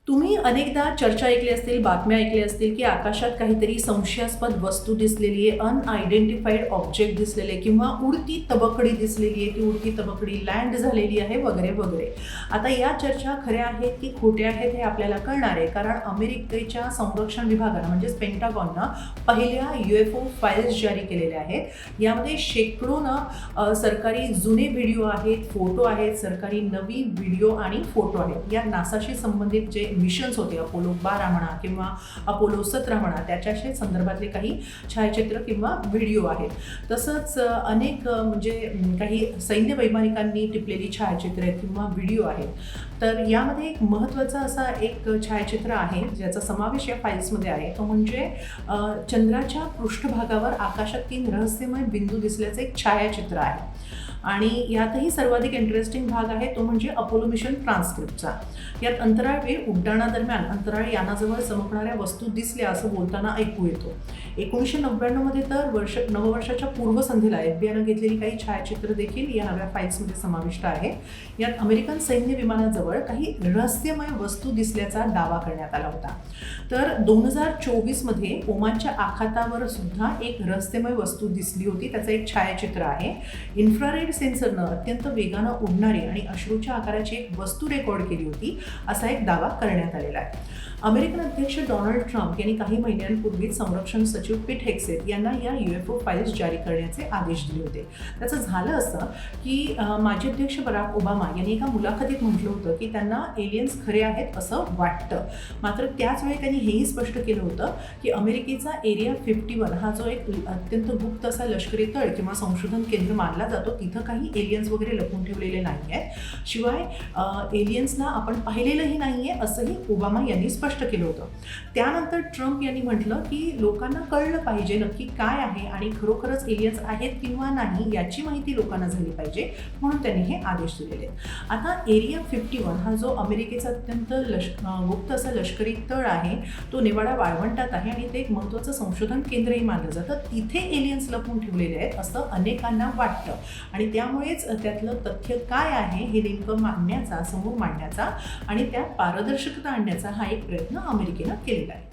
तुम्ही अनेकदा चर्चा ऐकली असतील, बातम्या ऐकल्या असतील, की आकाशात काहीतरी संशयास्पद वस्तू दिसलेली आहे, अनआयडेंटिफाईड ऑब्जेक्ट दिसलेले किंवा उडती तबकडी दिसलेली आहे, ती उडती तबकडी लँड झालेली आहे वगैरे वगैरे. आता या चर्चा खऱ्या आहेत की खोट्या आहेत हे आपल्याला कळणार आहे, कारण अमेरिकेच्या संरक्षण विभागानं म्हणजेच पेंटागॉननं पहिल्या UFO फाईल्स जारी केलेल्या आहेत. यामध्ये शेकडोनं सरकारी जुने व्हिडिओ आहेत, फोटो आहेत, सरकारी नवी व्हिडिओ आणि फोटो आहेत. या नासाशी संबंधित जे मिशन्स होते, अपोलो 12 म्हणा किंवा अपोलो 17 म्हणा, त्याच्याशी संदर्भातले काही छायाचित्र किंवा व्हिडिओ आहेत. तसंच अनेक म्हणजे काही सैन्य वैमानिकांनी टिपलेली छायाचित्र आहेत किंवा व्हिडिओ आहेत. तर यामध्ये एक महत्त्वाचा असा एक छायाचित्र आहे ज्याचा समावेश या फाईल्समध्ये आहे, तो म्हणजे चंद्राच्या पृष्ठभागावर आकाशात 3 रहस्यमय बिंदू दिसल्याचं एक छायाचित्र आहे. आणि यातही सर्वाधिक इंटरेस्टिंग भाग आहे तो म्हणजे अपोलो मिशन ट्रान्सक्रिप्टचा. यात अंतराळवीर उड्डाणादरम्यान अंतराळ यानाजवळ चमकणाऱ्या वस्तू दिसल्या असं बोलताना ऐकू येतो. 1999 तर नववर्षाच्या पूर्वसंध्येला FBI घेतलेली काही छायाचित्र देखील या नव्या फाईल्समध्ये समाविष्ट आहे. यात अमेरिकन सैन्य विमानाजवळ काही रहस्यमय वस्तू दिसल्याचा दावा करण्यात आला होता. तर 2024 ओमानच्या आखातावर सुद्धा एक रहस्यमय वस्तू दिसली होती. त्याचं एक छायाचित्र आहे. इन्फ्रारेड सेन्सरनं अत्यंत वेगानं उडणारी आणि अश्रूच्या आकाराची एक वस्तू रेकॉर्ड केली होती असा एक दावा करण्यात आलेला आहे. अमेरिकन अध्यक्ष डोनाल्ड ट्रम्प यांनी काही महिन्यांपूर्वी संरक्षण सचिव पीट हेक्सेट यांना या UFO फाईल्स जारी करण्याचे आदेश दिले होते. त्याचं झालं असं की माजी अध्यक्ष बराक ओबामा यांनी एका मुलाखतीत म्हटलं होतं की त्यांना एलियन्स खरे आहेत असं वाटतं. मात्र त्याचवेळी त्यांनी हेही स्पष्ट केलं होतं की अमेरिकेचा एरिया 51 हा जो एक अत्यंत गुप्त असा लष्करी तळ किंवा संशोधन केंद्र मानला जातो, तिथं काही एलियन्स वगैरे लपवून ठेवलेले नाही आहेत. शिवाय एलियन्सना आपण पाहिलेलंही नाही आहे असंही ओबामा यांनी स्पष्ट केलं होतं. त्यानंतर ट्रम्प यांनी म्हटलं की लोकांना कळलं पाहिजे नक्की काय आहे आणि खरोखरच एलियन्स आहेत किंवा नाही याची माहिती लोकांना झाली पाहिजे, म्हणून त्यांनी हे आदेश दिलेले आहेत. आता एरिया 51 हा जो अमेरिकेचा अत्यंत गुप्त असा लष्करी तळ आहे, तो नेवाडा वाळवंटात आहे आणि ते एक महत्त्वाचं संशोधन केंद्रही मानलं जातं. तिथे एलियन्स लपवून ठेवलेले आहेत असं अनेकांना वाटतं आणि त्यामुळेच त्यातलं तथ्य काय आहे हे नेमकं मांडण्याचा, समोर मांडण्याचा आणि त्यात पारदर्शकता आणण्याचा हा एक प्रयत्न अमेरिकेनं केलेला आहे.